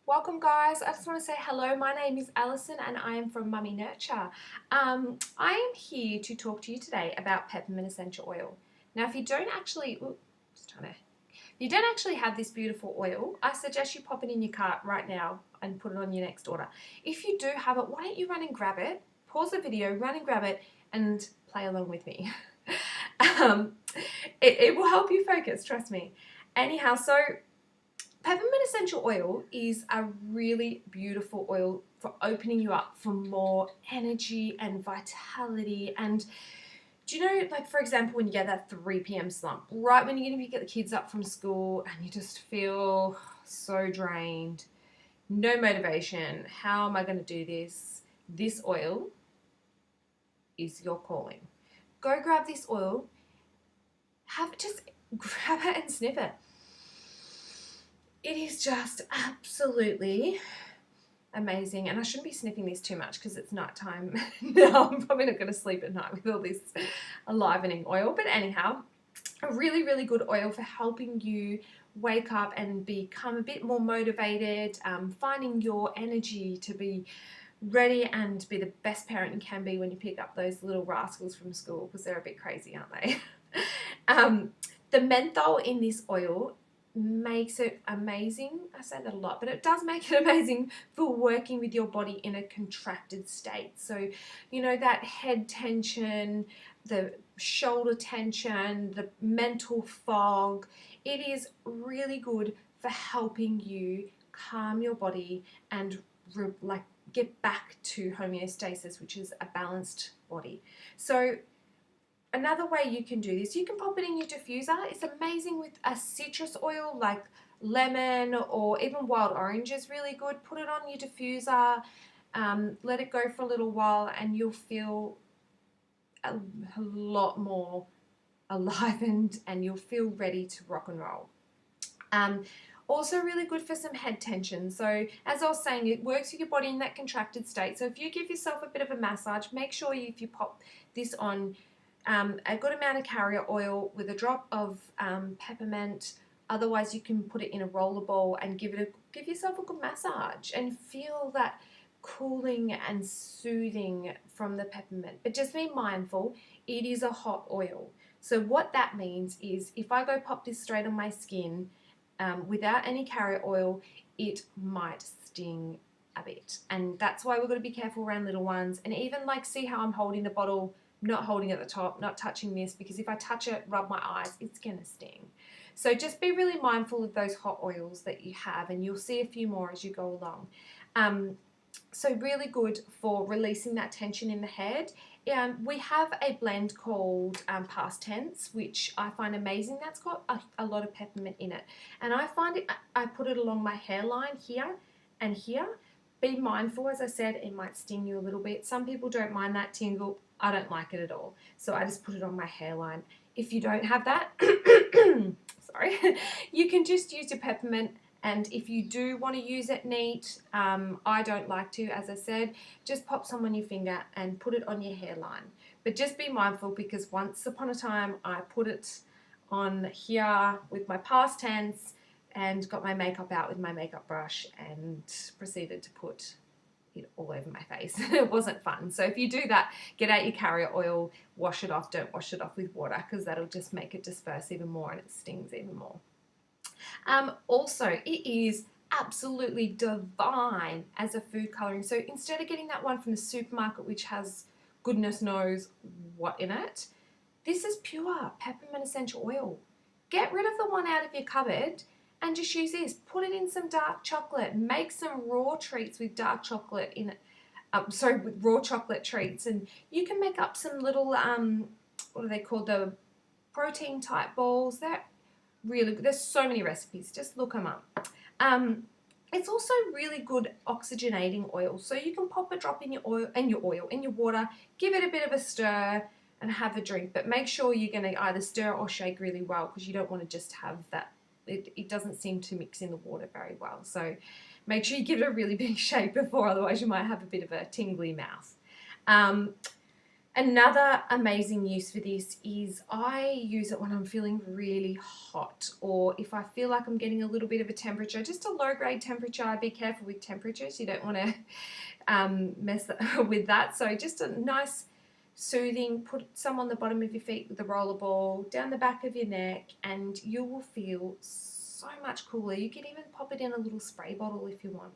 Welcome guys, I just want to say hello. My name is Alison and I am from Mummy Nurture. I am here to talk to you today about peppermint essential oil. Now if you don't actually, have this beautiful oil, I suggest you pop it in your cart right now and put it on your next order. If you do have it, why don't you run and grab it, pause the video, run and grab it and play along with me. um, it will help you focus, trust me. Anyhow, so peppermint essential oil is a really beautiful oil for opening you up for more energy and vitality. And do you know, like for example, when you get that 3 p.m. slump, right when you're going to get the kids up from school and you just feel so drained, no motivation, how am I going to do this? This oil is your calling. Go grab this oil, just grab it and sniff it. It is just absolutely amazing, and I shouldn't be sniffing this too much because it's nighttime. Now I'm probably not going to sleep at night with all this enlivening oil, but anyhow, a really, really good oil for helping you wake up and become a bit more motivated, finding your energy to be ready and be the best parent you can be when you pick up those little rascals from school, because they're a bit crazy, aren't they? The menthol in this oil makes it amazing. I say that a lot, but it does make it amazing for working with your body in a contracted state. So, you know, that head tension, the shoulder tension, the mental fog, it is really good for helping you calm your body and get back to homeostasis, which is a balanced body. So another way you can do this, you can pop it in your diffuser. It's amazing with a citrus oil like lemon or even wild orange is really good. Put it on your diffuser, let it go for a little while and you'll feel a lot more enlivened and you'll feel ready to rock and roll. Also really good for some head tension. So as I was saying, it works with your body in that contracted state. So if you give yourself a bit of a massage, make sure if you pop this on a good amount of carrier oil with a drop of peppermint. Otherwise you can put it in a roller ball and give yourself a good massage and feel that cooling and soothing from the peppermint. But just be mindful, it is a hot oil. So what that means is if I go pop this straight on my skin without any carrier oil, it might sting a bit. And that's why we've got to be careful around little ones. And even like, see how I'm holding the bottle, not holding at the top, not touching this, because if I touch it, rub my eyes, it's gonna sting. So just be really mindful of those hot oils that you have, and you'll see a few more as you go along. So really good for releasing that tension in the head. We have a blend called Past Tense, which I find amazing. That's got a lot of peppermint in it. And I find it, I put it along my hairline here and here. Be mindful, as I said, it might sting you a little bit. Some people don't mind that tingle. I don't like it at all. So I just put it on my hairline. If you don't have that, sorry, you can just use your peppermint. And if you do want to use it neat, I don't like to, as I said, just pop some on your finger and put it on your hairline. But just be mindful, because once upon a time I put it on here with my past tense and got my makeup out with my makeup brush and proceeded to put it all over my face. It wasn't fun. So if you do that, get out your carrier oil, wash it off. Don't wash it off with water, because that'll just make it disperse even more and it stings even more. Also, it is absolutely divine as a food coloring. So instead of getting that one from the supermarket, which has goodness knows what in it, this is pure peppermint essential oil. Get rid of the one out of your cupboard and just use this. Put it in some dark chocolate. Make some raw treats with dark chocolate in it. With raw chocolate treats. And you can make up some little, what are they called? The protein type balls. They're really good. There's so many recipes. Just look them up. It's also really good oxygenating oil. So you can pop a drop in your water, give it a bit of a stir and have a drink. But make sure you're going to either stir or shake really well, because you don't want to just have that. It doesn't seem to mix in the water very well. So make sure you give it a really big shake before, otherwise you might have a bit of a tingly mouth. Another amazing use for this is I use it when I'm feeling really hot, or if I feel like I'm getting a little bit of a temperature, just a low grade temperature. Be careful with temperatures, you don't want to mess with that. So just a nice soothing, put some on the bottom of your feet with a roller ball, down the back of your neck, and you will feel so much cooler. You can even pop it in a little spray bottle if you want.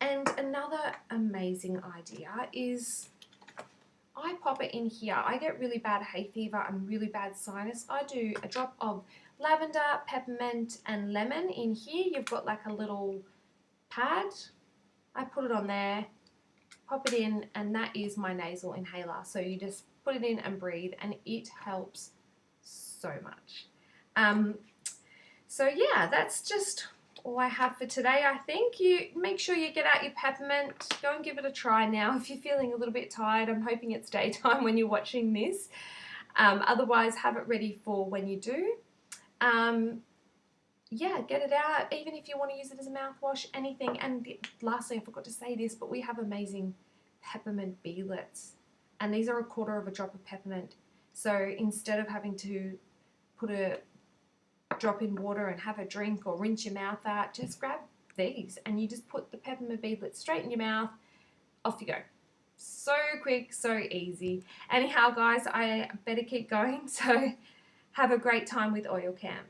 And another amazing idea is I pop it in here. I get really bad hay fever and really bad sinus. I do a drop of lavender, peppermint, and lemon in here. You've got like a little pad. I put it on there, pop it in, and that is my nasal inhaler. So you just put it in and breathe, and it helps so much. So yeah, that's just all I have for today. I think you make sure you get out your peppermint. Go and give it a try now if you're feeling a little bit tired. I'm hoping it's daytime when you're watching this. Otherwise, have it ready for when you do. Yeah, get it out, even if you want to use it as a mouthwash, anything. And lastly, I forgot to say this, but we have amazing peppermint beadlets, and these are a quarter of a drop of peppermint. So instead of having to put a drop in water and have a drink or rinse your mouth out, just grab these and you just put the peppermint beadlet straight in your mouth. Off you go. So quick, so easy. Anyhow, guys, I better keep going. So have a great time with Oil Camp.